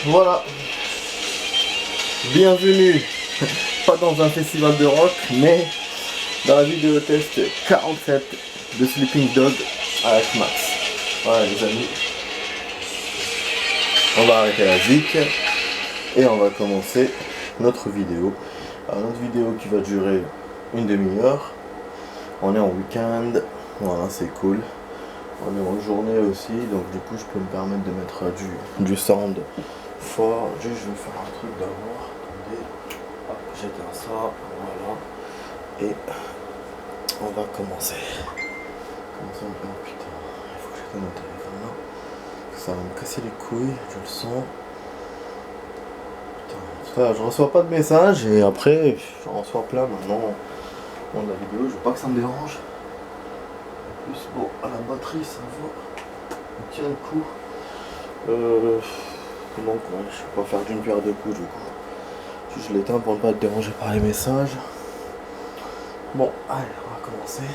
Voilà, bienvenue, pas dans un festival de rock, mais dans la vidéo test 47 de Sleeping Dog avec Max. Voilà les amis, on va arrêter la zik et on va commencer notre vidéo. Alors, notre vidéo qui va durer une demi-heure. On est en week-end, voilà, c'est cool. On est en journée aussi, donc du coup je peux me permettre de mettre du sound fort. Juste je vais faire un truc d'abord. Attendez, hop, j'éteins ça, voilà. Et on va commencer. Oh putain, il faut que j'éteigne mon téléphone là. Ça va me casser les couilles, je le sens. Putain, je reçois pas de messages et après j'en reçois plein maintenant. Bon, la vidéo, je veux pas que ça me dérange. En plus, bon, à la batterie, ça va. On tient le coup. Donc, ouais, je vais pas faire d'une pierre deux coups du coup. Juste je l'éteins pour ne pas être dérangé par les messages. Bon, allez, on va commencer.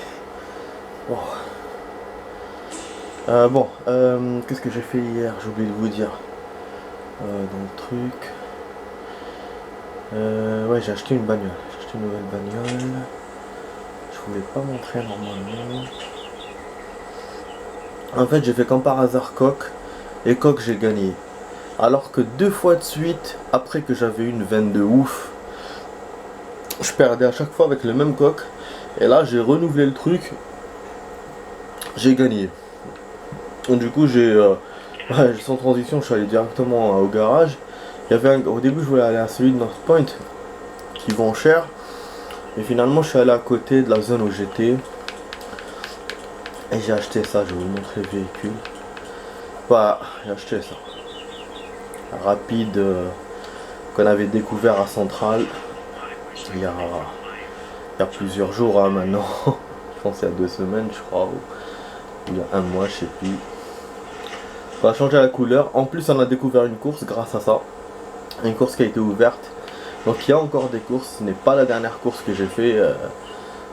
Bon. Qu'est-ce que j'ai fait hier? J'ai oublié de vous dire. Dans le truc. Ouais, j'ai acheté une bagnole. J'ai acheté une nouvelle bagnole. Je voulais pas montrer normalement. En fait, j'ai fait comme par hasard coq. Et coq, j'ai gagné. Alors que 2 fois de suite, après que j'avais une veine de ouf, je perdais à chaque fois avec le même coq. Et là, j'ai renouvelé le truc. J'ai gagné. Donc, du coup, sans transition, je suis allé directement au garage. Au début, je voulais aller à celui de North Point, qui vend cher. Mais finalement, je suis allé à côté de la zone où j'étais. Et j'ai acheté ça, je vais vous montrer le véhicule. Voilà, j'ai acheté ça. Rapide, qu'on avait découvert à Centrale. Il y a plusieurs jours hein, maintenant. Je pense il y a 2 semaines, je crois. Ou il y a 1 mois, je sais plus. On a changé la couleur. En plus, on a découvert une course grâce à ça. Une course qui a été ouverte. Donc il y a encore des courses. Ce n'est pas la dernière course que j'ai fait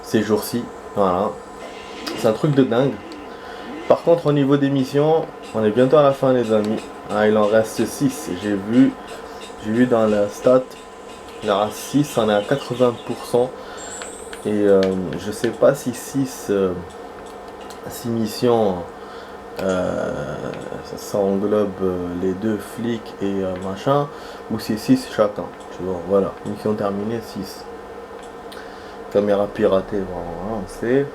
ces jours-ci. Voilà. C'est un truc de dingue. Par contre, au niveau des missions, on est bientôt à la fin, les amis. Ah, il en reste 6. J'ai vu dans la stat, il en reste 6. On est à 80%. Et je sais pas si 6 missions, ça englobe les 2 flics et machin, ou c'est 6 chacun. Tu vois, voilà. Mission terminée, 6. Caméra piratée, voilà, on sait.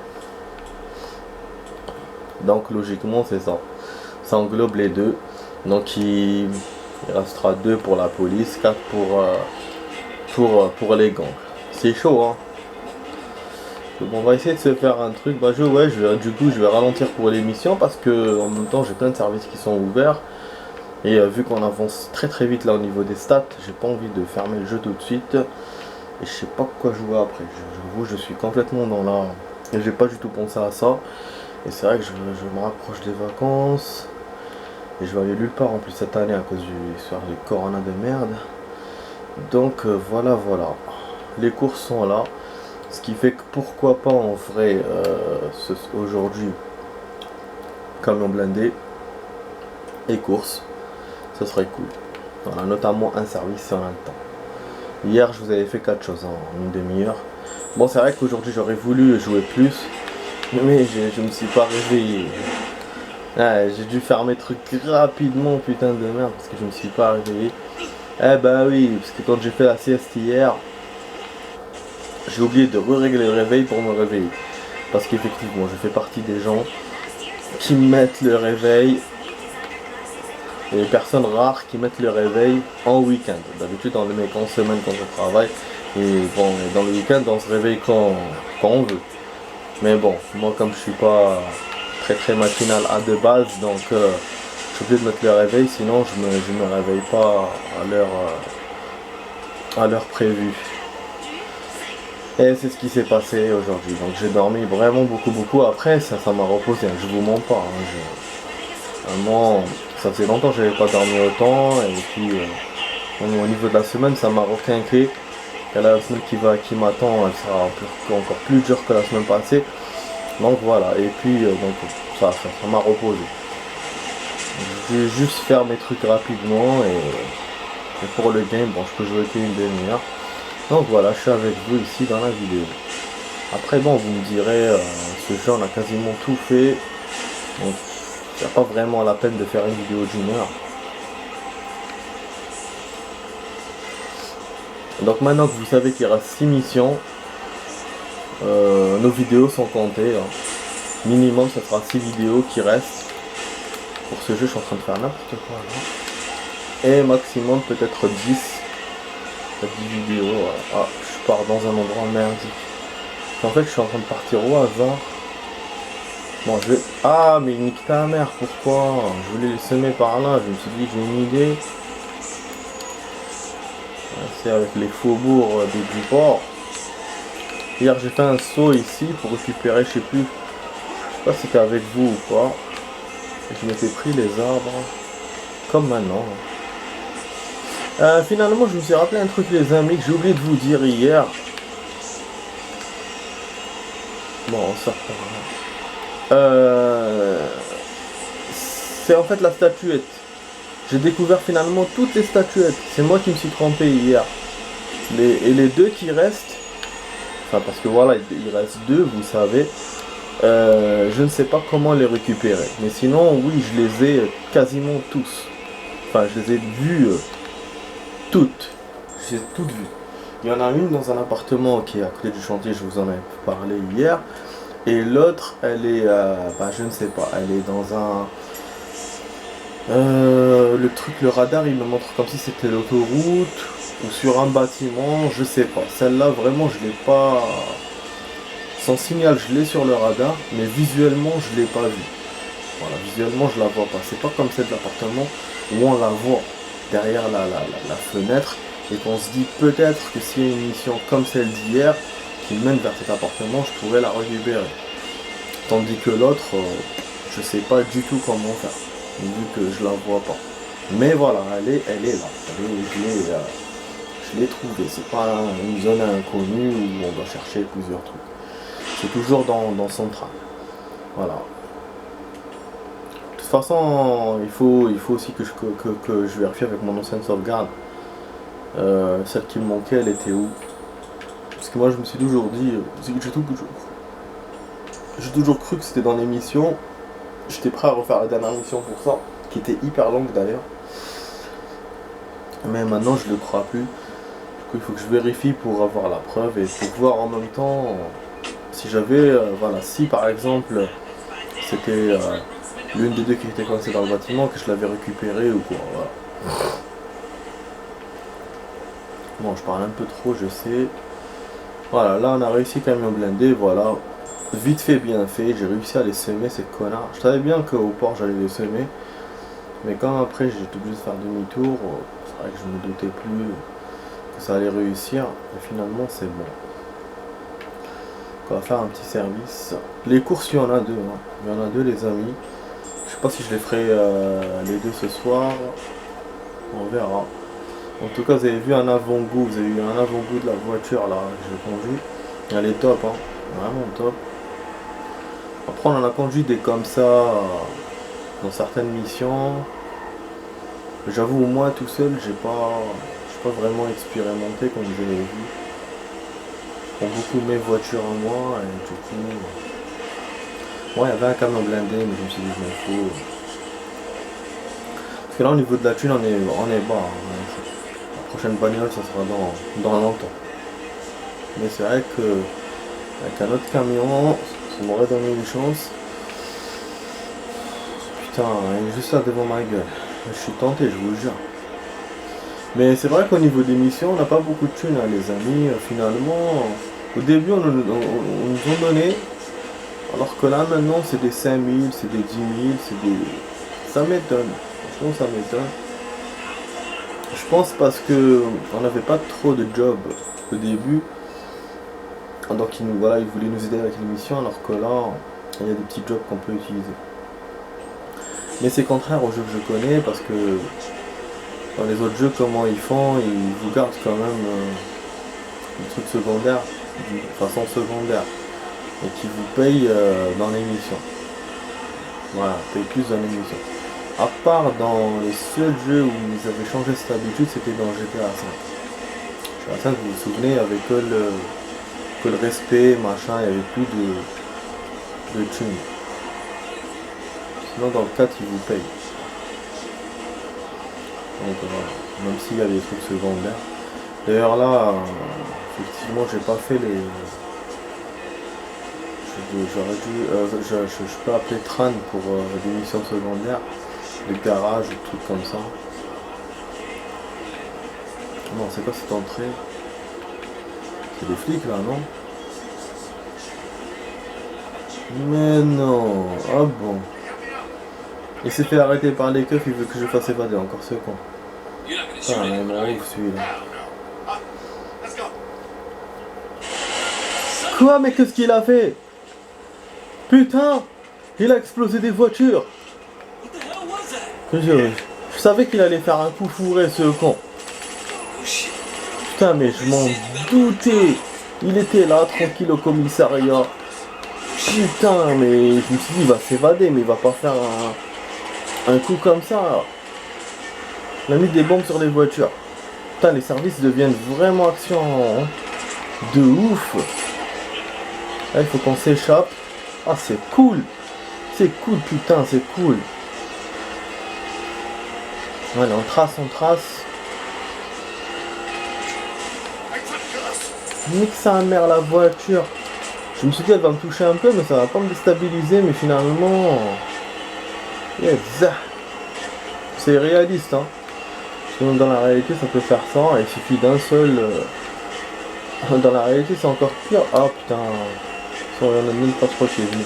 Donc logiquement c'est ça. Ça englobe les 2. Donc il restera 2 pour la police, 4 pour les gangs. C'est chaud hein. Donc on va essayer de se faire un truc. Du coup je vais ralentir pour l'émission parce que en même temps j'ai plein de services qui sont ouverts. Et vu qu'on avance très très vite là au niveau des stats, j'ai pas envie de fermer le jeu tout de suite. Et je sais pas quoi jouer après. J'avoue je suis complètement dans la. Et j'ai pas du tout pensé à ça. Et c'est vrai que je me rapproche des vacances. Et je vais aller nulle part en plus cette année à cause du histoire du corona de merde. Donc voilà. Les courses sont là. Ce qui fait que pourquoi pas en vrai aujourd'hui camion blindé et courses. Ce serait cool. Voilà, notamment un service si on a le temps. Hier je vous avais fait 4 choses en une demi-heure. Bon c'est vrai qu'aujourd'hui j'aurais voulu jouer plus. Mais je me suis pas réveillé. Ah, j'ai dû faire mes trucs rapidement, putain de merde, parce que je me suis pas réveillé. Eh bah oui, parce que quand j'ai fait la sieste hier, j'ai oublié de régler le réveil pour me réveiller. Parce qu'effectivement, je fais partie des gens qui mettent le réveil. Et les personnes rares qui mettent le réveil en week-end. D'habitude, on le met qu'en semaine quand on travaille. Et bon, dans le week-end, on se réveille quand on veut. Mais bon, moi comme je suis pas très matinal de base, donc je suis obligé de mettre le réveil, sinon je me réveille pas à l'heure prévue. Et c'est ce qui s'est passé aujourd'hui. Donc j'ai dormi vraiment beaucoup. Après ça m'a reposé, je vous mens pas. Vraiment, ça faisait longtemps que j'avais pas dormi autant. Et puis au niveau de la semaine, ça m'a requinqué. Et la semaine qui m'attend, elle sera encore plus dure que la semaine passée. Donc voilà, et puis ça m'a reposé. Je vais juste faire mes trucs rapidement Et pour le game, bon, je peux jouer qu'une demi-heure. Donc voilà, je suis avec vous ici dans la vidéo. Après, bon, vous me direz, ce jeu, on a quasiment tout fait. Donc, il n'y a pas vraiment la peine de faire une vidéo d'une heure. Donc maintenant que vous savez qu'il reste 6 missions, nos vidéos sont comptées. Hein. Minimum, ça sera 6 vidéos qui restent. Pour ce jeu, je suis en train de faire n'importe quoi là. Et maximum, peut-être 10. 10 vidéos. Voilà. Ah, je pars dans un endroit merdique. En fait, je suis en train de partir au hasard. Bon, je vais... Ah, mais nique ta mère, pourquoi? Je voulais les semer par là. Je me suis dit, j'ai une idée. C'est avec les faubourgs du port. Hier, j'ai fait un saut ici pour récupérer, je sais plus. Je sais pas si c'était avec vous ou pas. Je m'étais pris les arbres. Comme maintenant. Finalement, je me suis rappelé un truc, les amis, que j'ai oublié de vous dire hier. Bon, ça c'est en fait la statuette. J'ai découvert finalement toutes les statuettes. C'est moi qui me suis trompé hier. Et les deux qui restent, enfin parce que voilà, il reste deux, vous savez. Je ne sais pas comment les récupérer. Mais sinon, oui, je les ai quasiment tous. Enfin, je les ai vus toutes. Je les ai toutes vues. Il y en a une dans un appartement qui est à côté du chantier, je vous en ai parlé hier. Et l'autre, elle est, je ne sais pas, elle est dans un... le truc, le radar, il me montre comme si c'était l'autoroute ou sur un bâtiment, je sais pas. Celle-là, vraiment, je l'ai pas... Son signal, je l'ai sur le radar, mais visuellement, je l'ai pas vu. Voilà, visuellement, je la vois pas. C'est pas comme celle de l'appartement où on la voit derrière la fenêtre et qu'on se dit peut-être que s'il y a une mission comme celle d'hier qui mène vers cet appartement, je pourrais la récupérer. Tandis que l'autre, je sais pas du tout comment faire, vu que je la vois pas. Mais voilà, elle est là. Je l'ai trouvée. C'est pas une zone inconnue où on doit chercher plusieurs trucs. C'est toujours dans son train. Voilà. De toute façon, il faut aussi que je vérifie avec mon ancienne sauvegarde. Celle qui me manquait, elle était où? Parce que moi, je me suis toujours dit, j'ai toujours cru que c'était dans les missions. J'étais prêt à refaire la dernière mission pour ça, qui était hyper longue d'ailleurs. Mais maintenant, je le crois plus. Du coup, il faut que je vérifie pour avoir la preuve et pour voir en même temps si j'avais, voilà, si par exemple c'était l'une des deux qui était coincée dans le bâtiment, que je l'avais récupérée ou quoi. Voilà. Bon, je parle un peu trop, je sais. Voilà, là on a réussi camion blindé, voilà. Vite fait, bien fait, j'ai réussi à les semer ces connards. Je savais bien qu'au port j'allais les semer. Mais quand après j'étais obligé de faire demi-tour, c'est vrai que je me doutais plus que ça allait réussir. Et finalement c'est bon. On va faire un petit service. Les courses, il y en a deux. Hein. Il y en a deux les amis. Je sais pas si je les ferai les deux ce soir. On verra. En tout cas, vous avez vu un avant-goût. Vous avez eu un avant-goût de la voiture là que j'ai conduit. Elle est top, hein. Vraiment top. Après, on en a conduit des comme ça dans certaines missions. J'avoue, moi tout seul, j'ai pas vraiment expérimenté comme je l'ai vu. Je prends beaucoup mes voitures en moi et du coup. Ouais, il y avait un camion blindé, mais je me suis dit, je m'en fous. Parce que là, au niveau de la thune, on est bas. Hein. La prochaine bagnole, ça sera dans longtemps. Mais c'est vrai que avec un autre camion, ça m'aurait donné une chance. Putain, il est juste là devant ma gueule. Je suis tenté, je vous le jure. Mais c'est vrai qu'au niveau des missions, on n'a pas beaucoup de thunes, hein, les amis. Finalement, au début, on nous ont donné. Alors que là, maintenant, c'est des 5000, c'est des 10 000, c'est des... Ça m'étonne. Franchement, ça m'étonne. Je pense parce que on n'avait pas trop de jobs au début. Donc, ils voulaient nous aider avec les missions, alors que là, il y a des petits jobs qu'on peut utiliser. Mais c'est contraire aux jeux que je connais, parce que dans les autres jeux, comment ils font, ils vous gardent quand même des trucs secondaires, de façon secondaire, et qui vous payent dans l'émission. Voilà, paye plus dans l'émission. À part dans les seuls jeux où ils avaient changé cette habitude, c'était dans GTA 5. GTA 5, vous vous souvenez, avec que le respect, machin, il n'y avait plus de thunes. Sinon dans le 4, ils vous payent. Donc voilà, même s'il y a des trucs secondaires. D'ailleurs là, effectivement, j'ai pas fait les... J'aurais dû... je peux appeler Tran pour des missions secondaires, des garages, des trucs comme ça. Non, c'est quoi cette entrée? C'est des flics là, non? Mais non. Ah bon. Il s'est fait arrêter par les keufs, il veut que je fasse évader, encore ce con. Ah, mais mon ouf celui-là. Quoi, mais qu'est-ce qu'il a fait? Putain, il a explosé des voitures. Je savais qu'il allait faire un coup fourré, ce con. Putain, mais je m'en doutais. Il était là, tranquille au commissariat. Putain, mais je me suis dit, il va s'évader, mais il va pas faire un coup comme ça. Il a mis des bombes sur les voitures. Putain, les services deviennent vraiment action de ouf. Là, il faut qu'on s'échappe. Ah, c'est cool. C'est cool, putain, c'est cool. Allez, on trace. Nique sa mère la voiture. Je me suis dit elle va me toucher un peu mais ça va pas me déstabiliser mais finalement... Yes. C'est réaliste hein. Sinon dans la réalité ça peut faire ça, il suffit d'un seul... Dans la réalité c'est encore pire. Ah putain. On en a même pas trop qui est venu.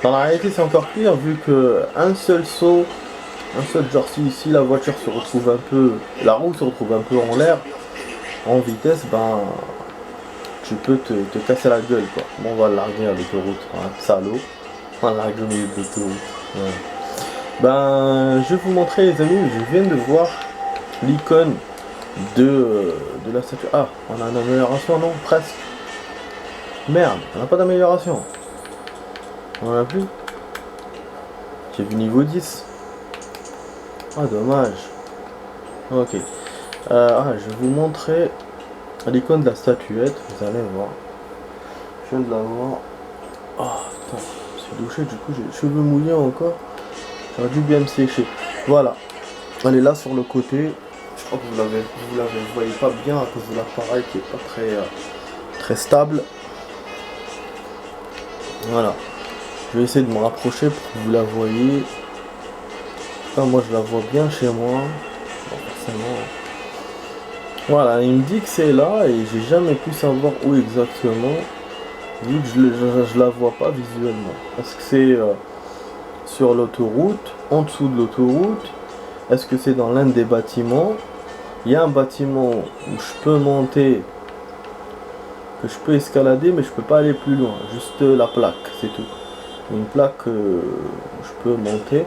Dans la réalité c'est encore pire vu que un seul saut, un seul genre si la voiture se retrouve un peu... La roue se retrouve un peu en l'air, en vitesse, ben... Tu peux te casser la gueule quoi. Bon, on va larguer à l'autoroute, hein, salaud. On va larguer au milieu de l'autoroute. Ouais. Ben, je vais vous montrer les amis, je viens de voir l'icône de la statue. Ah, on a une amélioration, non? Presque. Merde, on n'a pas d'amélioration. On en a plus. J'ai vu niveau 10. Ah, dommage. Ok. Je vais vous montrer l'icône de la statuette, vous allez voir. Je viens de la voir. Oh putain, je suis douché, du coup j'ai les cheveux mouillés encore. J'aurais dû bien me sécher. Voilà. Elle est là sur le côté. Je crois que vous la voyez pas bien à cause de l'appareil qui est pas très stable. Voilà. Je vais essayer de me rapprocher pour que vous la voyez. Enfin, moi je la vois bien chez moi. Bon, forcément. Voilà, il me dit que c'est là et j'ai jamais pu savoir où exactement, vu que je la vois pas visuellement. Est-ce que c'est sur l'autoroute, en dessous de l'autoroute? Est-ce que c'est dans l'un des bâtiments? Il y a un bâtiment où je peux monter, que je peux escalader, mais je peux pas aller plus loin. Juste la plaque, c'est tout. Une plaque où je peux monter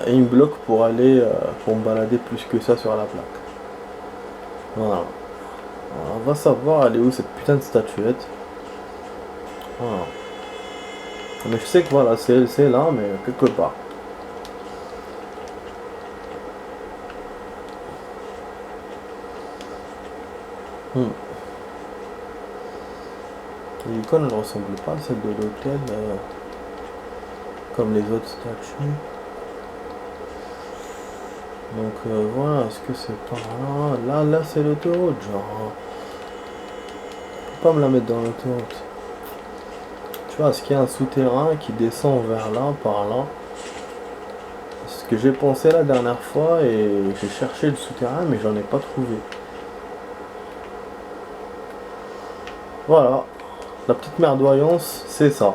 et il me bloque pour aller, pour me balader plus que ça sur la plaque. Voilà. On va savoir elle est où cette putain de statuette. Voilà. Mais je sais que voilà, c'est là, mais quelque part. L'icône ne ressemble pas à celle de l'hôtel, comme les autres statues. Donc voilà, est-ce que c'est par là? Là c'est l'autoroute, genre. Je peux pas me la mettre dans l'autoroute. Tu vois, est-ce qu'il y a un souterrain qui descend vers là, par là? C'est ce que j'ai pensé la dernière fois et j'ai cherché le souterrain mais j'en ai pas trouvé. Voilà. La petite merdoyance, c'est ça.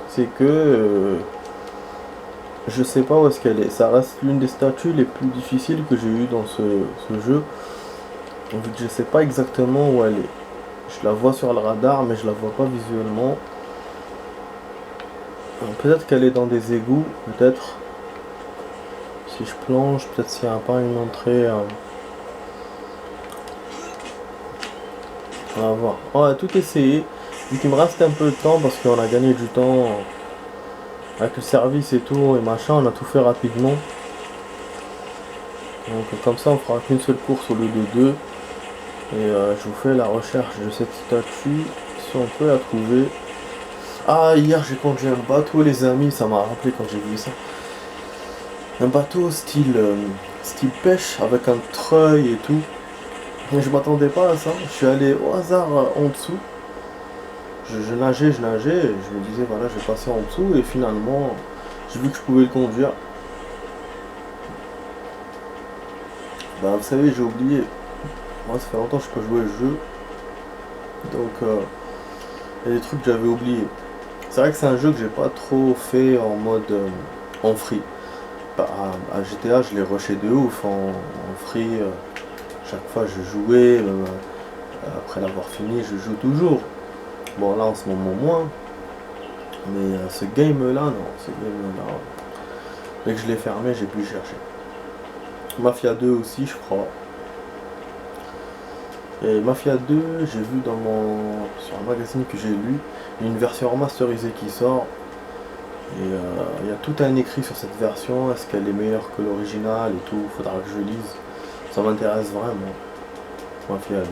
C'est que... je sais pas où est-ce qu'elle est. Ça reste l'une des statues les plus difficiles que j'ai eues dans ce jeu. Vu que je sais pas exactement où elle est. Je la vois sur le radar, mais je la vois pas visuellement. Peut-être qu'elle est dans des égouts, peut-être. Si je plonge, peut-être s'il n'y a pas une entrée. On va voir. On va tout essayer. Vu qu'il me reste un peu de temps, parce qu'on a gagné du temps avec le service et tout, et machin, on a tout fait rapidement. Donc comme ça on fera qu'une seule course au lieu de deux. Et je vous fais la recherche de cette statue, si on peut la trouver. Ah, hier j'ai conduit un bateau les amis, ça m'a rappelé quand j'ai vu ça. Un bateau style pêche avec un treuil et tout. Et je m'attendais pas à ça. Je suis allé au hasard en dessous. Je nageais, et je me disais voilà je vais passer en dessous et finalement j'ai vu que je pouvais le conduire. Bah vous savez j'ai oublié. Moi ça fait longtemps que je peux jouer au jeu. Donc il y a des trucs que j'avais oubliés. C'est vrai que c'est un jeu que j'ai pas trop fait en mode en free. Bah, à GTA je l'ai rushé de ouf en free. Chaque fois je jouais, même après l'avoir fini je joue toujours. Bon là en ce moment moins. Mais ce game là non, ce game là. Dès que je l'ai fermé j'ai pu chercher. Mafia 2 aussi je crois. Et Mafia 2, j'ai vu sur un magazine que j'ai lu, une version remasterisée qui sort. Et il y a tout un écrit sur cette version, est-ce qu'elle est meilleure que l'original et tout, faudra que je lise. Ça m'intéresse vraiment. Mafia 2.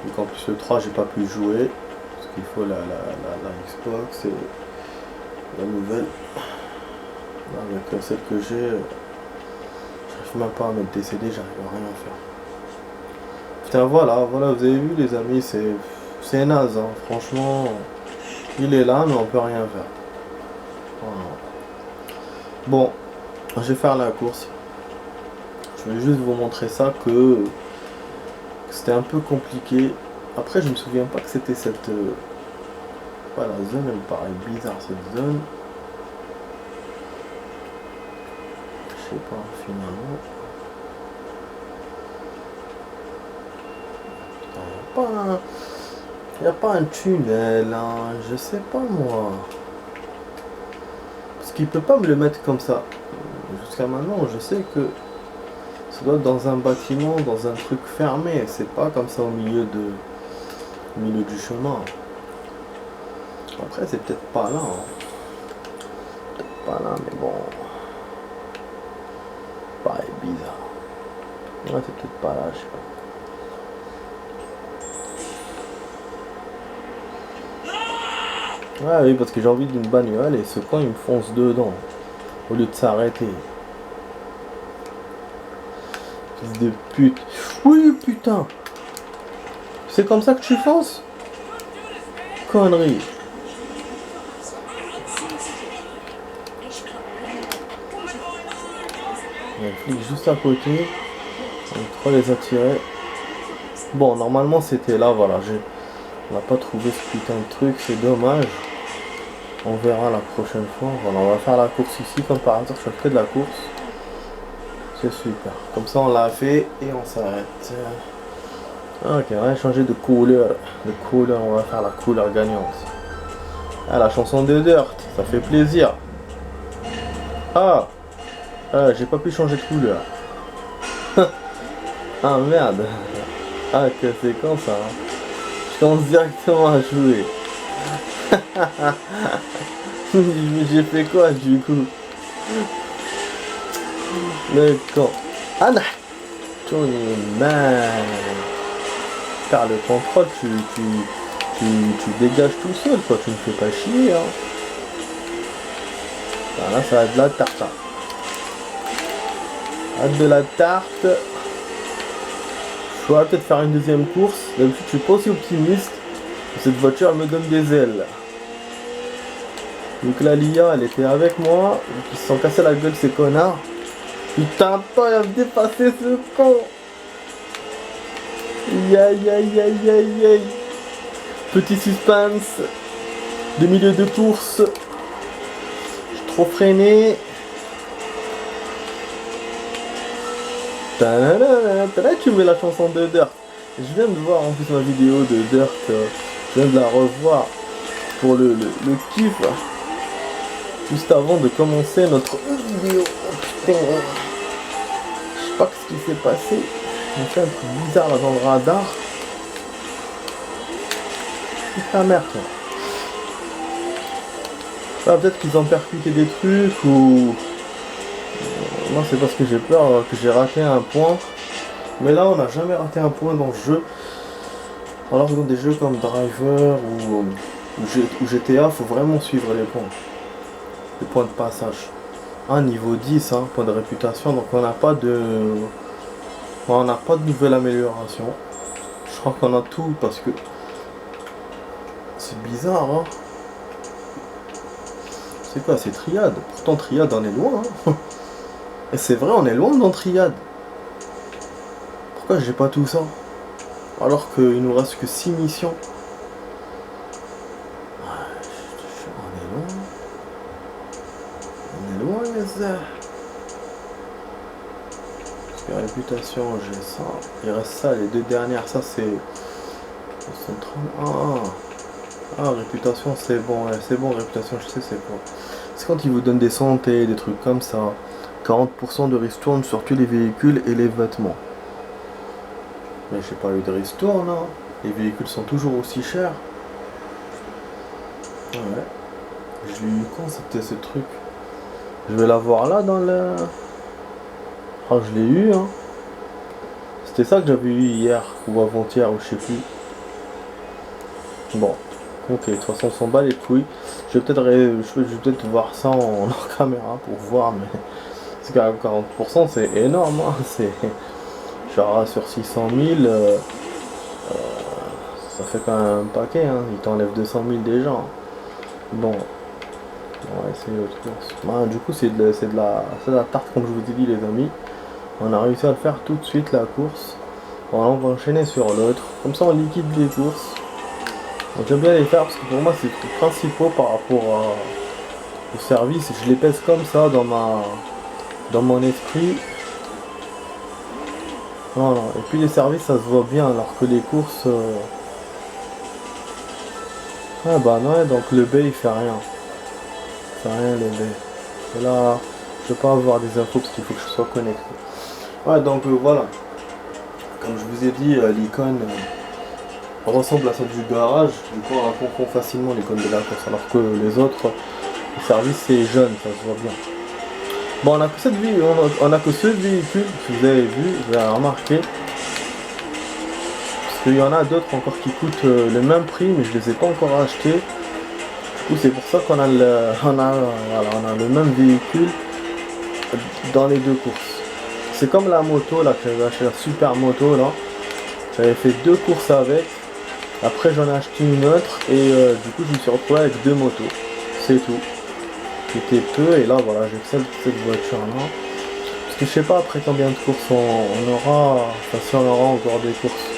Donc en plus le 3 j'ai pas pu jouer, parce qu'il faut la Xbox et la nouvelle. Avec celle que j'ai, j'arrive même pas à mettre des CD, j'arrive à rien faire. Putain voilà, vous avez vu les amis, c'est naze, hein. Franchement, il est là mais on peut rien faire. Voilà. Bon, je vais faire la course. Je vais juste vous montrer ça que c'était un peu compliqué. Après je me souviens pas que c'était cette... la zone elle me paraît bizarre cette zone. Je sais pas finalement. Il n'y a pas un tunnel, hein, je sais pas moi. Parce qu'il peut pas me le mettre comme ça. Jusqu'à maintenant, je sais que ça doit être dans un bâtiment, dans un truc fermé. C'est pas comme ça au milieu du chemin. Après, c'est peut-être pas là. Hein. Peut-être pas là, mais bon. Pareil, bizarre. Ouais, c'est peut-être pas là, je sais pas. Ouais, oui, parce que j'ai envie d'une bagnole et ce coin il me fonce dedans au lieu de s'arrêter. Fils de pute. Oui, putain. C'est comme ça que tu fonces? Connerie. Il y a le flic juste à côté. On va trop les attirer. Bon, normalement c'était là, voilà. On n'a pas trouvé ce putain de truc, c'est dommage. On verra la prochaine fois. Voilà, on va faire la course ici, comme par hasard, je fais de la course. C'est super. Comme ça, on l'a fait et on s'arrête. Ok, on va changer de couleur. On va faire la couleur gagnante. Ah, la chanson de Dirt, ça fait plaisir. Ah, j'ai pas pu changer de couleur. Ah merde. Ah, que c'est quand ça hein. Je commence directement à jouer. J'ai fait quoi du coup? Le con. Ah non. Ton man. Car le contrôle tu dégages tout seul quoi, tu ne fais pas chier hein. Là ça va être de la tarte hein. Hâte de la tarte. Je vais peut-être faire une deuxième course. D'habitude je suis pas aussi optimiste. Cette voiture elle me donne des ailes. Donc la Lia elle était avec moi. Ils se sont cassés la gueule ces connards. Putain pas il a dépassé ce con. Aïe aïe aïe aïe aïe. Petit suspense de milieu de course. J'ai trop freiné. Là tu mets la chanson de Dirt. Je viens de voir en plus ma vidéo de Dirt. Je viens de la revoir pour le kiff. Juste avant de commencer notre vidéo. Oh putain. Je sais pas ce qui s'est passé. On fait un truc bizarre là dans le radar. Putain merde toi. Ah, peut-être qu'ils ont percuté des trucs ou... Moi c'est parce que j'ai peur que j'ai raté un point. Mais là on n'a jamais raté un point dans le jeu. Alors que dans des jeux comme Driver ou GTA, faut vraiment suivre les points de passage. Ah, niveau 10, hein, point de réputation, donc on n'a pas de nouvelle amélioration. Je crois qu'on a tout parce que c'est bizarre, hein. C'est quoi, c'est Triade? Pourtant Triade on est loin, hein. Et c'est vrai, on est loin dans Triade. Pourquoi j'ai pas tout ça? Alors qu'il nous reste que 6 missions. On est loin les gars. Parce que réputation, j'ai ça. Il reste ça, les deux dernières, ça c'est... 131. Ah, réputation, c'est bon, ouais, c'est bon, réputation, je sais c'est quoi. C'est quand ils vous donnent des santé, des trucs comme ça. 40% de ristourne sur tous les véhicules et les vêtements. Mais j'ai pas eu de ristourne, hein. Les véhicules sont toujours aussi chers. Ouais. Je l'ai eu quand c'était ce truc? Je vais l'avoir là dans le... Ah, je l'ai eu, hein. C'était ça que j'avais eu hier, ou avant-hier, ou je sais plus. Bon. Ok, de toute façon, on s'en bat les couilles. Je vais peut-être voir ça en hors caméra pour voir, mais... C'est quand même 40%, c'est énorme, hein. C'est... Genre, sur 600 000, ça fait quand même un paquet, hein. Il t'enlève 200 000 déjà. Bon. On va essayer l'autre course. Bah, du coup, c'est de la tarte, comme je vous ai dit, les amis. On a réussi à le faire tout de suite, la course. Voilà, on va enchaîner sur l'autre. Comme ça, on liquide les courses. Donc, j'aime bien les faire parce que pour moi, c'est les trucs principaux par rapport au service. Je les pèse comme ça dans mon esprit. Voilà. Et puis, les services, ça se voit bien, alors que les courses... Ah bah non, donc le B, il fait rien. Il fait rien, le B. Et là, je peux pas avoir des infos parce qu'il faut que je sois connecté. Ouais, donc voilà. Comme je vous ai dit, l'icône ressemble à celle du garage. Du coup, on confond facilement l'icône de la course. Alors que les autres, le service, c'est jaune, ça se voit bien. Bon, on a que on a que ce véhicule, si vous avez vu, vous avez remarqué. Parce qu'il y en a d'autres encore qui coûtent le même prix, mais je les ai pas encore achetés. Du coup, c'est pour ça qu'on a on a le même véhicule dans les deux courses. C'est comme la moto là, que j'avais acheté, la super moto là. J'avais fait 2 courses avec. Après j'en ai acheté une autre et du coup je me suis retrouvé avec 2 motos. C'est tout. C'était peu et là voilà, j'ai cette voiture là. Parce que je sais pas après combien de courses on aura. Enfin si on aura encore des courses.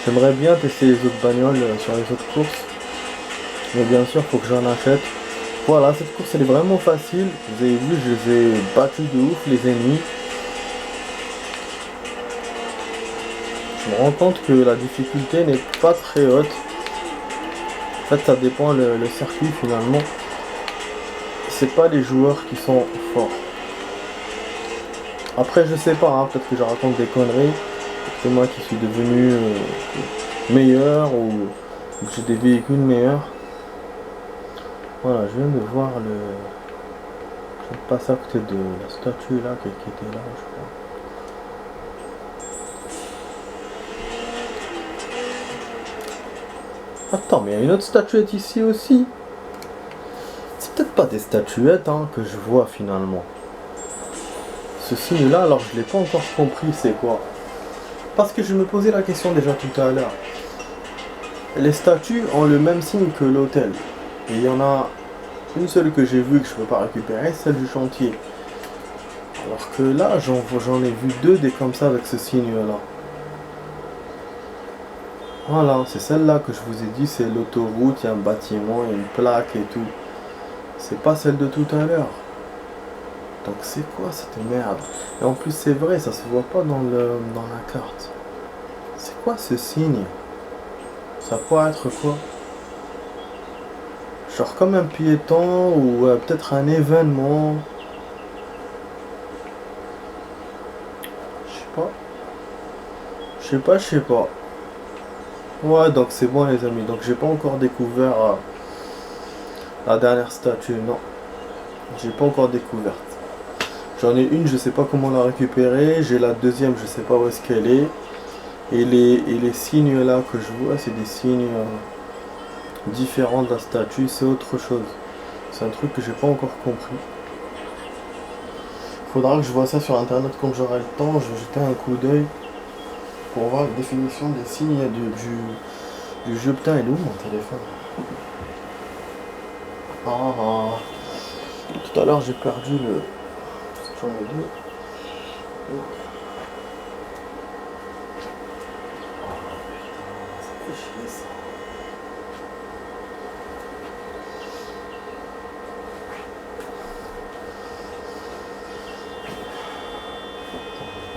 J'aimerais bien tester les autres bagnoles sur les autres courses. Mais bien sûr faut que j'en achète. Voilà, cette course elle est vraiment facile. Vous avez vu, je les ai battus de ouf les ennemis. Je me rends compte que la difficulté n'est pas très haute. En fait, ça dépend le circuit finalement. C'est pas les joueurs qui sont forts. Après, je sais pas, hein, peut-être que je raconte des conneries. C'est moi qui suis devenu meilleur ou que j'ai des véhicules meilleurs. Voilà, je viens de voir le. Je viens de passer à côté de la statue là qui était là, je crois. Attends, mais il y a une autre statuette ici aussi. C'est peut-être pas des statuettes hein, que je vois finalement. Ce signe là, alors je l'ai pas encore compris c'est quoi. Parce que je me posais la question déjà tout à l'heure. Les statues ont le même signe que l'hôtel. Et il y en a une seule que j'ai vue que je peux pas récupérer, celle du chantier. Alors que là, j'en ai vu 2 des comme ça avec ce signe là. Voilà, c'est celle-là que je vous ai dit, c'est l'autoroute, il y a un bâtiment, il y a une plaque et tout. C'est pas celle de tout à l'heure. Donc c'est quoi cette merde? Et en plus c'est vrai, ça se voit pas dans la carte. C'est quoi ce signe? Ça pourrait être quoi? Genre comme un piéton ou peut-être un événement. Je sais pas. Je sais pas. Ouais, donc c'est bon les amis. Donc j'ai pas encore découvert la dernière statue, non. J'ai pas encore découvert. J'en ai une, je sais pas comment la récupérer. J'ai la deuxième, je sais pas où est-ce qu'elle est. Et les signes là que je vois, c'est des signes différents d'un statut, c'est autre chose. C'est un truc que j'ai pas encore compris. Faudra que je vois ça sur internet quand j'aurai le temps. Je vais jeter un coup d'œil pour voir la définition des signes du jeu. Putain, il est où mon téléphone? Ah, tout à l'heure j'ai perdu le. J'en ai deux. Ça fait chier ça.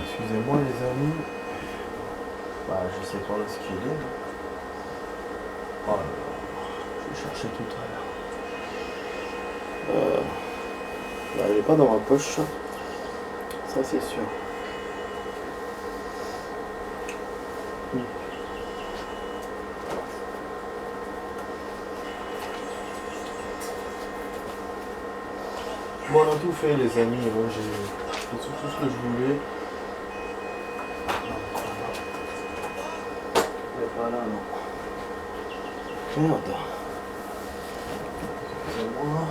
Excusez-moi les amis. Bah je sais pas où est-ce qu'il est. Oh là là. Je vais chercher tout à l'heure. Bah, il est pas dans ma poche. Ça c'est sûr. Bon, on a tout fait les amis. J'ai fait tout ce que je voulais. Il est pas là non. Merde. Excusez-moi.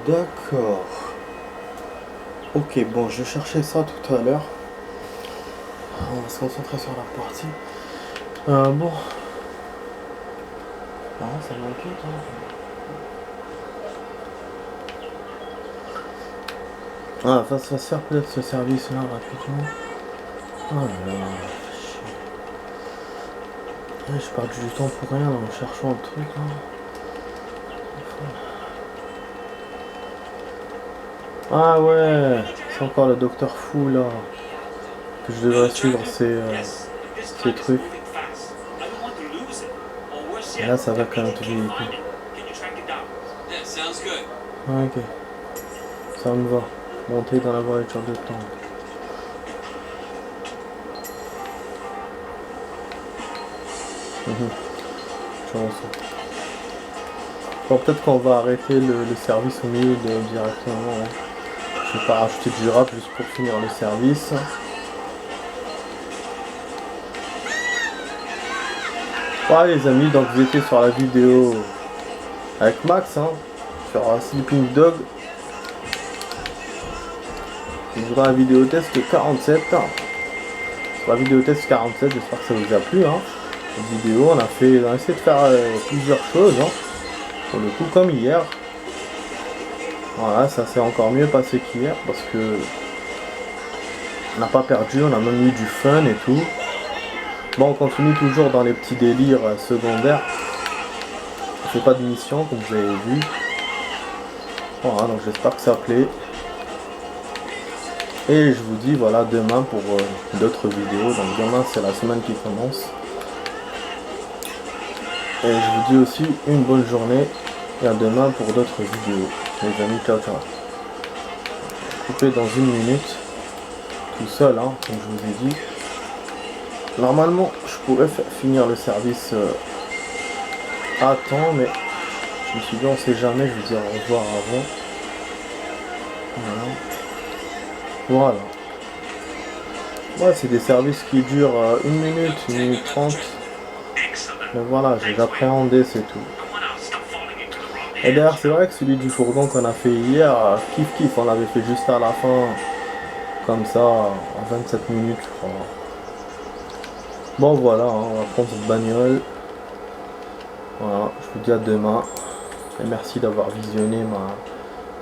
D'accord. Ok, bon, je cherchais ça tout à l'heure. On va se concentrer sur la partie. Bon. Ah, ça m'inquiète. Ah, ça va se faire peut-être ce service-là rapidement. Oh là là. Je perds du temps pour rien en cherchant le truc. Hein. Ah ouais, c'est encore le docteur fou là. Que je devrais suivre ces trucs. Et là ça va quand même tout véhicule. Ah, ok. Ça me va. Monter dans la voiture de temps. Bon, peut-être qu'on va arrêter le service au milieu directement. Hein. Je vais pas rajouter du rap juste pour finir le service. Ouais les amis, donc vous étiez sur la vidéo avec Max, hein, sur Sleeping Dog. Je voudrais la vidéo test 47. Sur la vidéo test 47, j'espère que ça vous a plu. Hein. Cette vidéo, on a essayé de faire plusieurs choses. Hein. Pour le coup, comme hier. Voilà, ça s'est encore mieux passé qu'hier parce que on n'a pas perdu, on a même eu du fun et tout. Bon, on continue toujours dans les petits délires secondaires. On fait pas de mission comme vous avez vu. Voilà, donc j'espère que ça plaît. Et je vous dis voilà demain pour d'autres vidéos. Donc demain c'est la semaine qui commence. Et je vous dis aussi une bonne journée. Et à demain pour d'autres vidéos. Les amis, ciao ciao. Couper dans une minute. Tout seul, hein, comme je vous ai dit. Normalement, je pourrais finir le service à temps, mais je me suis dit, on sait jamais, je vais dire au revoir avant. Voilà. Ouais, c'est des services qui durent 1 minute, 1 minute 30. Mais voilà, j'ai appréhendé, c'est tout. Et d'ailleurs, c'est vrai que celui du fourgon qu'on a fait hier, kiff, on l'avait fait juste à la fin. Comme ça, en 27 minutes, je crois. Bon voilà, hein, on va prendre cette bagnole. Voilà, je vous dis à demain. Et merci d'avoir visionné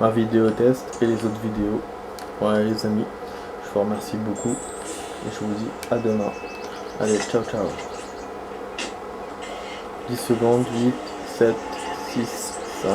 ma vidéo test et les autres vidéos. Voilà les amis, je vous remercie beaucoup. Et je vous dis à demain. Allez, ciao ciao. 10 secondes, 8, 7, 6, 5,